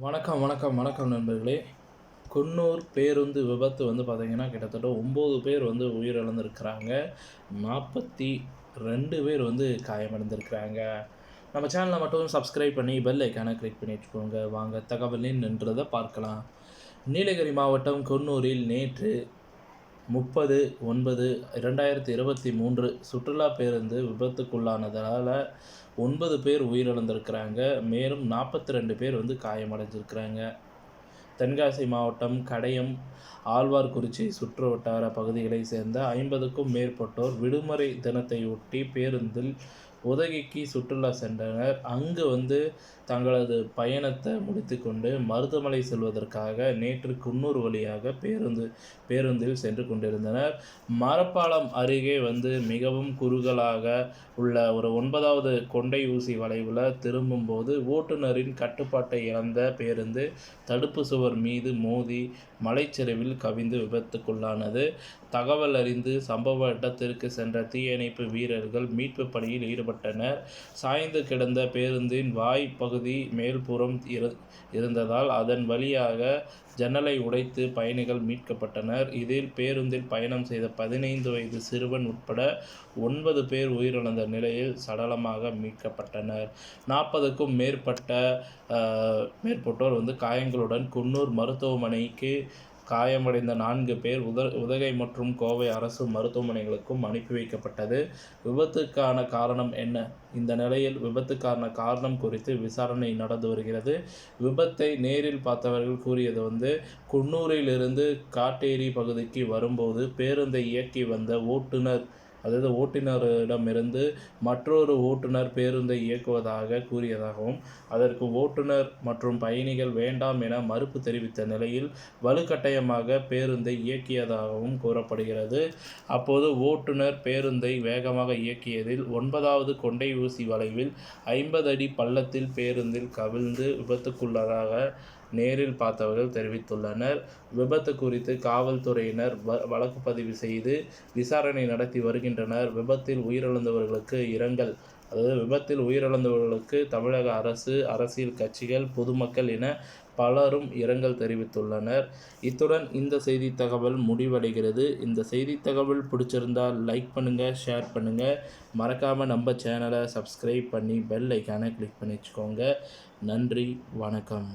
வணக்கம் நண்பர்களே. குன்னூர் பேருந்து விபத்து பார்த்தீங்கன்னா, கிட்டத்தட்ட 9 பேர் உயிரிழந்திருக்கிறாங்க. 42 பேர் காயமடைந்திருக்கிறாங்க. நம்ம சேனலை மட்டும் சப்ஸ்கிரைப் பண்ணி பெல் ஐக்கானை கிளிக் பண்ணி வச்சுக்கோங்க. வாங்க தகவலின் நின்றதை பார்க்கலாம். நீலகிரி மாவட்டம் குன்னூரில் நேற்று 30/9/2023 சுற்றுலா பேருந்து விபத்துக்குள்ளானதால் 9 பேர் உயிரிழந்திருக்கிறாங்க. மேலும் 42 பேர் காயமடைஞ்சிருக்கிறாங்க. தென்காசி மாவட்டம் கடையம், ஆழ்வார்குறிச்சி சுற்றுவட்டார பகுதிகளைச் சேர்ந்த 50க்கும் மேற்பட்டோர் விடுமுறை தினத்தையொட்டி பேருந்தில் உதகைக்கு சுற்றுலா சென்றனர். அங்கு தங்களது பயணத்தை முடித்துக்கொண்டு மருதமலை செல்வதற்காக நேற்று குன்னூர் வழியாக பேருந்தில் சென்று கொண்டிருந்தனர். மரப்பாலம் அருகே மிகவும் குறுகலாக உள்ள ஒரு 9வது கொண்டை ஊசி வளைவில் திரும்பும்போது ஓட்டுநரின் கட்டுப்பாட்டை இழந்த பேருந்து தடுப்பு சுவர் மீது மோதி மலைச்சரிவில் கவிழ்ந்து விபத்துக்குள்ளானது. தகவல் அறிந்து சம்பவ இடத்திற்கு சென்ற தீயணைப்பு வீரர்கள் மீட்பு பணியில் ஈடுபட்டனர். சாய்ந்து கிடந்த பேருந்தின் வாய் பகுதி மேல்புறம் இருந்ததால் அதன் வழியாக ஜன்னலை உடைத்து பயணிகள் மீட்கப்பட்டனர். இதில் பேருந்தில் பயணம் செய்த 15 வயது சிறுவன் உட்பட 9 பேர் உயிரிழந்த நிலையில் சடலமாக மீட்கப்பட்டனர். 40க்கும் மேற்பட்டோர் காயங்களுடன் குன்னூர் மருத்துவமனைக்கு, காயமடைந்த 4 பேர் உதகை மற்றும் கோவை அரசு மருத்துவமனைகளுக்கும் அனுப்பி வைக்கப்பட்டது. விபத்துக்கான காரணம் என்ன? இந்த நிலையில் விபத்துக்கான காரணம் குறித்து விசாரணை நடந்து வருகிறது. விபத்தை நேரில் பார்த்தவர்கள் கூறியது குன்னூரிலிருந்து காட்டேரி பகுதிக்கு வரும்போது பேருந்தை இயக்கி வந்த ஓட்டுநரிடமிருந்து மற்றொரு ஓட்டுநர் பேருந்தை இயக்குவதாக கூறியதாகவும், அதற்கு ஓட்டுநர் மற்றும் பயணிகள் வேண்டாம் என மறுப்பு தெரிவித்த நிலையில் வலுக்கட்டாயமாக பேருந்தை இயக்கியதாகவும் கூறப்படுகிறது. அப்போது ஓட்டுநர் பேருந்தை வேகமாக இயக்கியதில் 9வது கொண்டை ஊசி வளைவில் 50 அடி பள்ளத்தில் பேருந்தில் கவிழ்ந்து விபத்துக்குள்ளானதாக நேரில் பார்த்தவர்கள் தெரிவித்துள்ளனர். விபத்து குறித்து காவல்துறையினர் வழக்கு பதிவு செய்து விசாரணை நடத்தி வருகின்றனர். விபத்தில் உயிரிழந்தவர்களுக்கு தமிழக அரசு, அரசியல் கட்சிகள், பொதுமக்கள் என பலரும் இரங்கல் தெரிவித்துள்ளனர். இத்துடன் இந்த செய்தி தகவல் முடிவடைகிறது. இந்த செய்தி தகவல் பிடிச்சிருந்தால் லைக் பண்ணுங்கள், ஷேர் பண்ணுங்கள். மறக்காமல் நம்ம சேனலை சப்ஸ்கிரைப் பண்ணி பெல் ஐக்கானை கிளிக் பண்ணி வச்சுக்கோங்க. நன்றி, வணக்கம்.